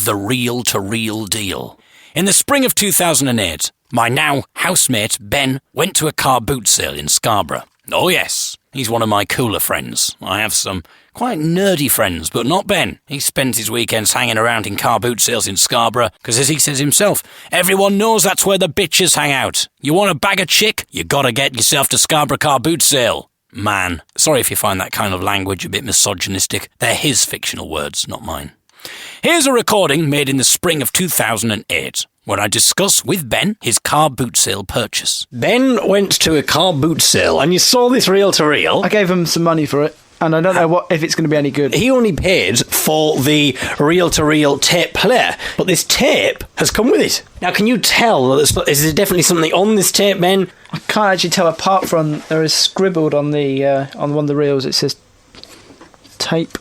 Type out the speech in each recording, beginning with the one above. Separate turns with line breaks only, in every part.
the reel-to-reel deal. In the spring of 2008, my now housemate Ben went to a car boot sale in Scarborough. Oh yes, he's one of my cooler friends. I have some quite nerdy friends, but not Ben. He spends his weekends hanging around in car boot sales in Scarborough, because as he says himself, everyone knows that's where the bitches hang out. You want to bag a chick? You gotta get yourself to Scarborough car boot sale. Man, sorry if you find that kind of language a bit misogynistic. They're his fictional words, not mine. Here's a recording made in the spring of 2008, where I discuss with Ben his car boot sale purchase. Ben went to a car boot sale, and you saw this reel-to-reel.
I gave him some money for it, and I don't know if it's going to be any good.
He only paid for the reel-to-reel tape player, but this tape has come with it. Now, can you tell, is there definitely something on this tape, Ben?
I can't actually tell, apart from there is scribbled on the on one of the reels, it says tape.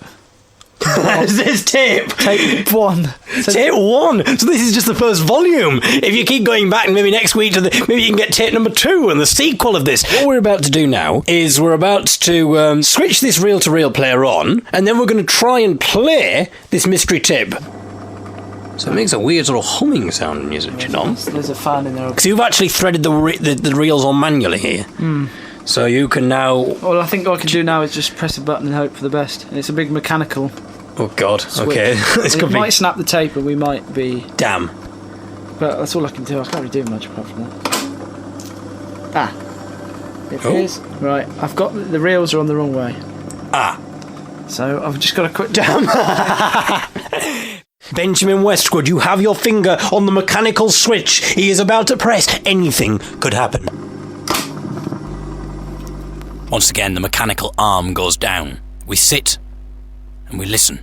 It says tape.
Tape 1.
Tape 1. So this is just the first volume. If you keep going back, maybe next week maybe you can get tape number 2 and the sequel of this. What we're about to do now is we're about to switch this reel-to-reel player on, and then we're going to try and play this mystery tape. So it makes a weird sort of humming sound music, you know.
There's a fan in there.
Because you've actually threaded the reels on manually here. So you can now...
All I think I can do now is just press a button and hope for the best. And it's a big mechanical...
Oh, God.
Switch.
Okay.
It might snap the tape, and we might be...
Damn.
But that's all I can do. I can't really do much apart from that. It is. Right, I've got... The reels are on the wrong way. So I've just got to quit...
Damn. Benjamin Westwood, you have your finger on the mechanical switch. He is about to press. Anything could happen. Once again, the mechanical arm goes down. We sit and we listen.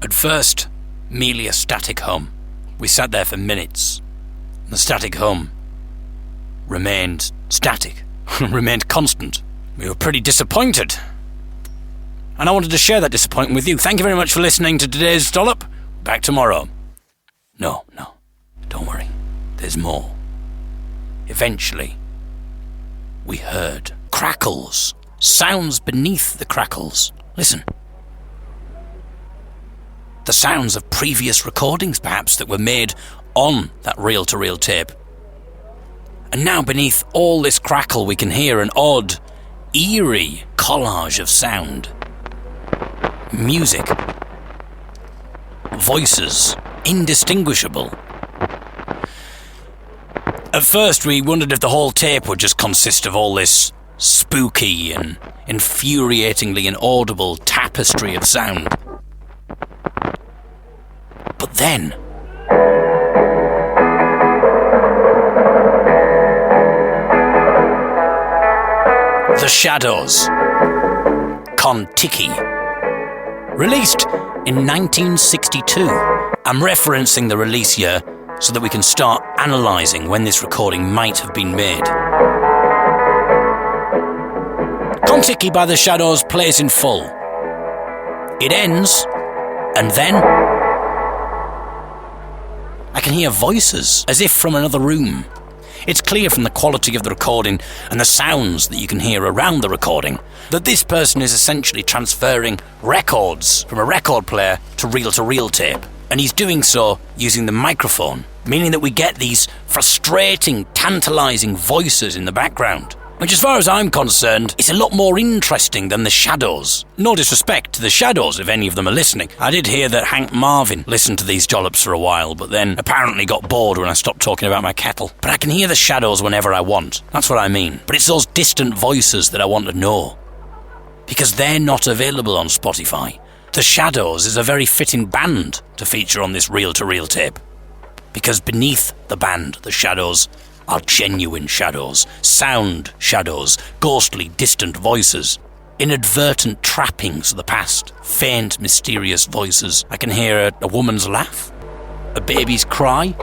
At first, merely a static hum. We sat there for minutes. The static hum remained static, remained constant. We were pretty disappointed. And I wanted to share that disappointment with you. Thank you very much for listening to today's Dollop. Back tomorrow. No, don't worry. There's more. Eventually, we heard crackles, sounds beneath the crackles. Listen. The sounds of previous recordings, perhaps, that were made on that reel-to-reel tape. And now beneath all this crackle, we can hear an odd, eerie collage of sound. Music. Voices. Indistinguishable. At first, we wondered if the whole tape would just consist of all this spooky and infuriatingly inaudible tapestry of sound. But then... The Shadows. Kon-Tiki. Released in 1962. I'm referencing the release year so that we can start analysing when this recording might have been made. Kon-Tiki by The Shadows plays in full. It ends, and then... I can hear voices, as if from another room. It's clear from the quality of the recording and the sounds that you can hear around the recording that this person is essentially transferring records from a record player to reel-to-reel tape. And he's doing so using the microphone, meaning that we get these frustrating, tantalising voices in the background. Which, as far as I'm concerned, is a lot more interesting than The Shadows. No disrespect to The Shadows, if any of them are listening. I did hear that Hank Marvin listened to these jollops for a while, but then apparently got bored when I stopped talking about my kettle. But I can hear The Shadows whenever I want. That's what I mean. But it's those distant voices that I want to know. Because they're not available on Spotify. The Shadows is a very fitting band to feature on this reel-to-reel tape. Because beneath the band, The Shadows, are genuine shadows, sound shadows, ghostly, distant voices, inadvertent trappings of the past, faint, mysterious voices. I can hear a woman's laugh, a baby's cry.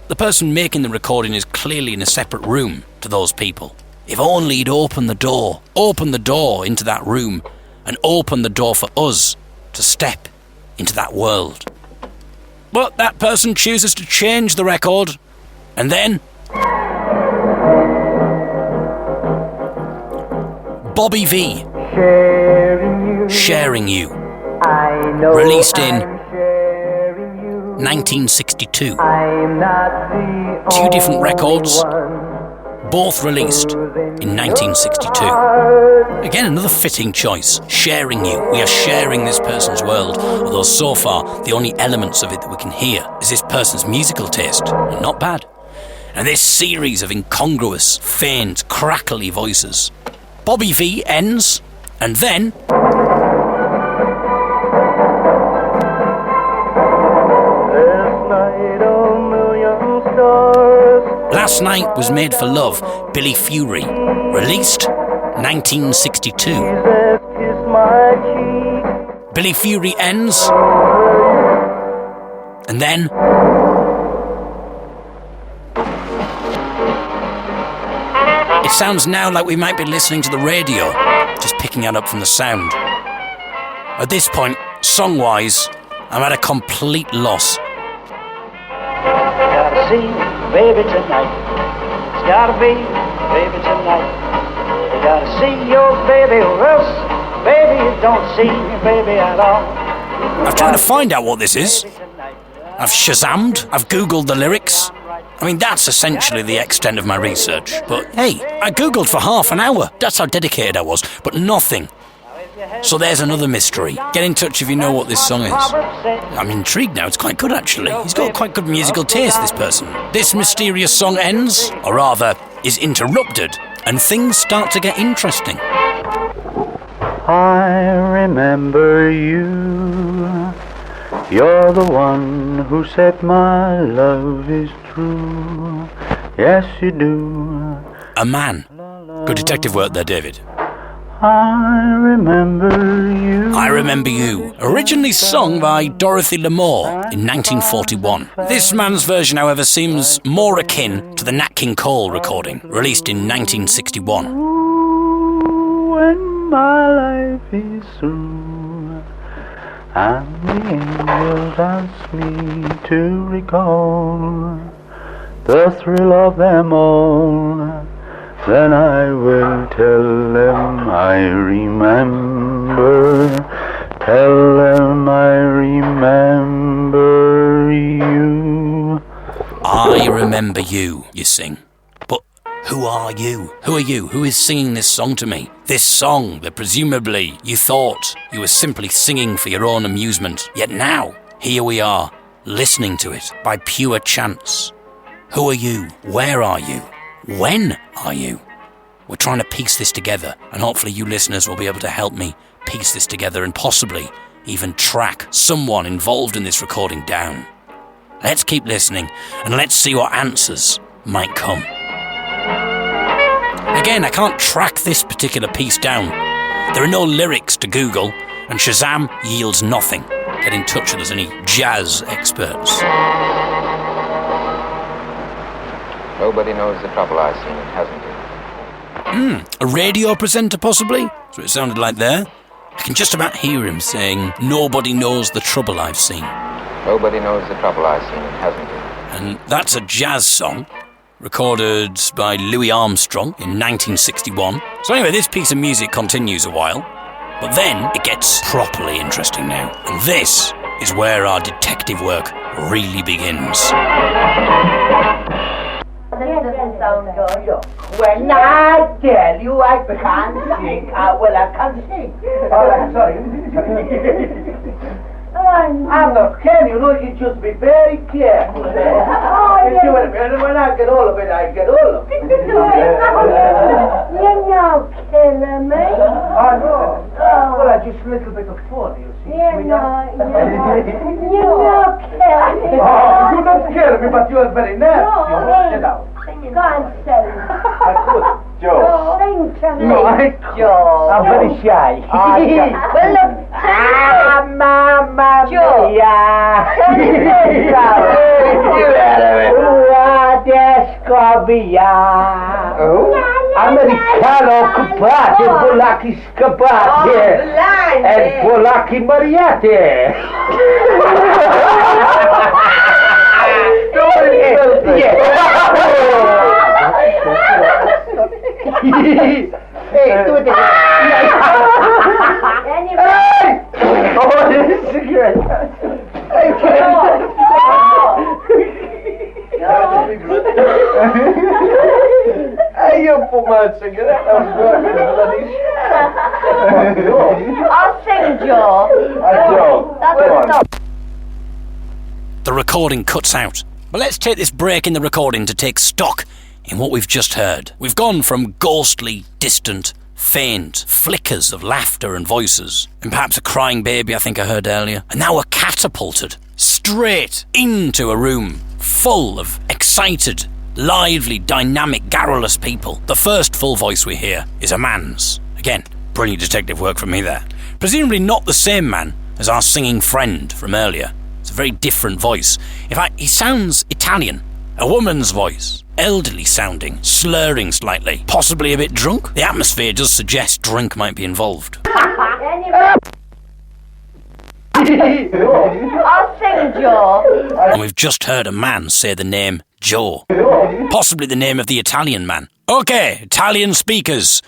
The person making the recording is clearly in a separate room to those people. If only he'd open the door into that room, and open the door for us to step into that world. But that person chooses to change the record, and then... Bobby V. Sharing You. Released in 1962. Two different records, both released in 1962. Again, another fitting choice. Sharing you. We are sharing this person's world, although so far the only elements of it that we can hear is this person's musical taste. Not bad. And this series of incongruous, faint, crackly voices. Bobby V ends, and then... Last Night Was Made for Love, Billy Fury, released 1962. Billy Fury ends, and then... It sounds now like we might be listening to the radio, just picking it up from the sound. At this point, song-wise, I'm at a complete loss.
Gotta see baby tonight. It's gotta be baby tonight. You gotta see your baby or else, baby, you don't see me, baby, at all.
I've tried to find out what this is. I've Shazammed, I've Googled the lyrics. I mean, that's essentially the extent of my research. But hey, I Googled for half an hour. That's how dedicated I was. But nothing. So there's another mystery. Get in touch if you know what this song is. I'm intrigued now. It's quite good, actually. He's got quite good musical taste, this person. This mysterious song ends, or rather, is interrupted, and things start to get interesting.
I remember you. You're the one who said my love is true. Yes, you do.
A Man. Good detective work there, David.
I remember you.
I Remember You, originally sung by Dorothy L'Amour in 1941. This man's version, however, seems more akin to the Nat King Cole recording, released in 1961.
Ooh, when my life is through, and the angels ask me to recall the thrill of them all, then I will tell them I remember, tell them I remember you.
I remember you, you sing. But who are you? Who are you? Who is singing this song to me? This song that presumably you thought you were simply singing for your own amusement. Yet now, here we are, listening to it by pure chance. Who are you? Where are you? When are you? We're trying to piece this together, and hopefully you listeners will be able to help me piece this together and possibly even track someone involved in this recording down. Let's keep listening, and let's see what answers might come. Again, I can't track this particular piece down. There are no lyrics to Google, and Shazam yields nothing. Get in touch with us, any jazz experts.
Nobody knows the trouble I've seen, hasn't he?
A radio presenter possibly? That's what it sounded like there. I can just about hear him saying, nobody knows the trouble I've seen.
Nobody knows the trouble I've seen, hasn't he?
And that's a jazz song, recorded by Louis Armstrong in 1961. So anyway, this piece of music continues a while, but then it gets properly interesting now. And this is where our detective work really begins.
When I tell you I can't sing, I can sing. Oh, sorry. I'm not scared, you know, you just be very careful. When I get all of it, I get all of it.
You're not killing me.
Oh, no. Well, I just a little bit of fun, you see.
You're not killing me.
Oh, you're not scaring me, but you're very nasty. You know, sit down.
Go on, sing.
I could. Joe.
Sing to me.
No, Joe. I'm very shy.
Well, look,
Mamma
Joe.
mia. Americano occupate, polacchi scappati e polacchi mariati. Hey, do it again. Oh, this is cigarette. Hey, I'll sing it. That was good.
I'll sing, Joe.
Joe.
That's a stop.
The recording cuts out. But let's take this break in the recording to take stock in what we've just heard. We've gone from ghostly, distant, faint flickers of laughter and voices, and perhaps a crying baby I think I heard earlier, and now we're catapulted straight into a room full of excited, lively, dynamic, garrulous people. The first full voice we hear is a man's. Again, brilliant detective work from me there. Presumably not the same man as our singing friend from earlier. It's a very different voice. In fact, he sounds Italian. A woman's voice. Elderly sounding, slurring slightly, possibly a bit drunk. The atmosphere does suggest drink might be involved.
I'll sing, Joe.
And we've just heard a man say the name Joe. Possibly the name of the Italian man. Okay, Italian speakers.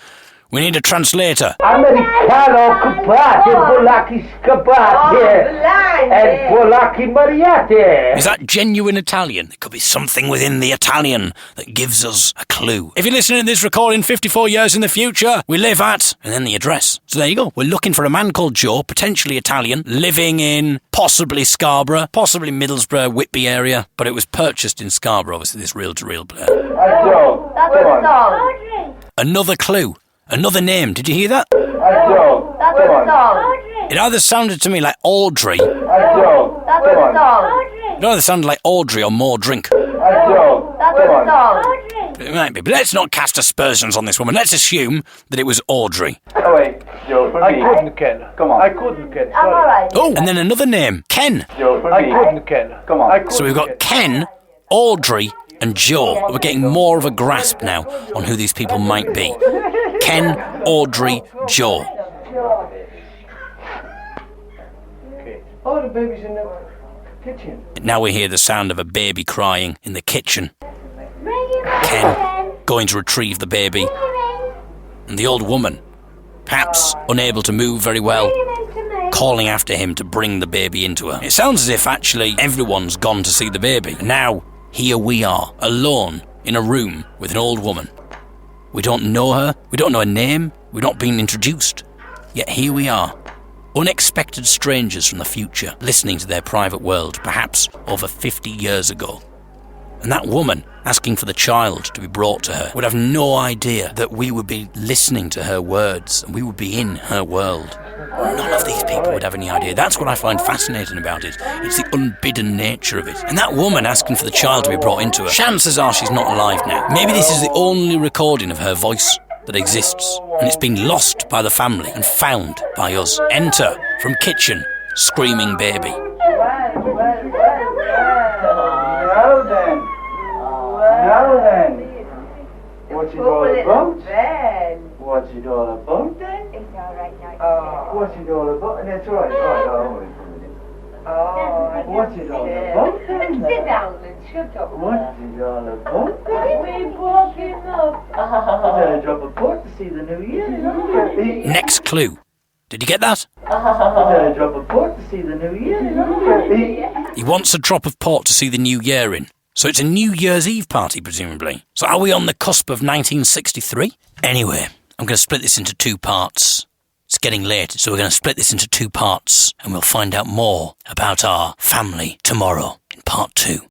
We need a translator.
Americano Cupate, Polacchi Scapate, and Polacchi Mariate.
Is that genuine Italian? It could be something within the Italian that gives us a clue. If you're listening to this recording 54 years in the future, we live at, and then the address. So there you go. We're looking for a man called Joe, potentially Italian, living in possibly Scarborough, possibly Middlesbrough, Whitby area, but it was purchased in Scarborough, obviously, this reel-to-reel player.
Joe.
That's a song.
Another clue. Another name. Did you hear that?
Joe.
That's a song.
It either sounded to me like Audrey.
Joe.
That's a song.
It either sounded like Audrey or More Drink.
Joe.
That's a song.
It might be, but let's not cast aspersions on this woman. Let's assume that it was Audrey.
Oh, wait, Joe, for me. I couldn't, Ken. Come on. I couldn't, Ken.
I'm alright.
Oh, and then another name. Ken.
Joe, for me. I couldn't, Ken. Come on.
So we've got Ken, Audrey, and Joe. We're getting more of a grasp now on who these people might be. Ken, Audrey, Joe.
Okay. Oh, the baby's in the kitchen.
Now we hear the sound of a baby crying in the kitchen. Ken going to retrieve the baby. And the old woman, perhaps unable to move very well, calling after him to bring the baby into her. It sounds as if actually everyone's gone to see the baby. Now, here we are, alone in a room with an old woman. We don't know her, we don't know her name, we've not been introduced. Yet here we are, unexpected strangers from the future, listening to their private world, perhaps over 50 years ago. And that woman, asking for the child to be brought to her, would have no idea that we would be listening to her words and we would be in her world. None of these people would have any idea. That's what I find fascinating about it. It's the unbidden nature of it. And that woman asking for the child to be brought into her, chances are she's not alive now. Maybe this is the only recording of her voice that exists, and it's been lost by the family and found by us. Enter, from kitchen, screaming baby.
Now then. What's it all about? What's it all about then?
It's alright now.
What's it all about? That's right. What's it all about then?
Sit down and shut up.
What's it all about then?
We broke him up.
Better drop a port to see the new year.
Next clue. Did you get that?
Better drop a port to see the new year.
He wants a drop of port to see the new year in. So it's a New Year's Eve party, presumably. So are we on the cusp of 1963? Anyway, I'm going to split this into two parts. It's getting late, so we're going to split this into two parts, and we'll find out more about our family tomorrow in part 2.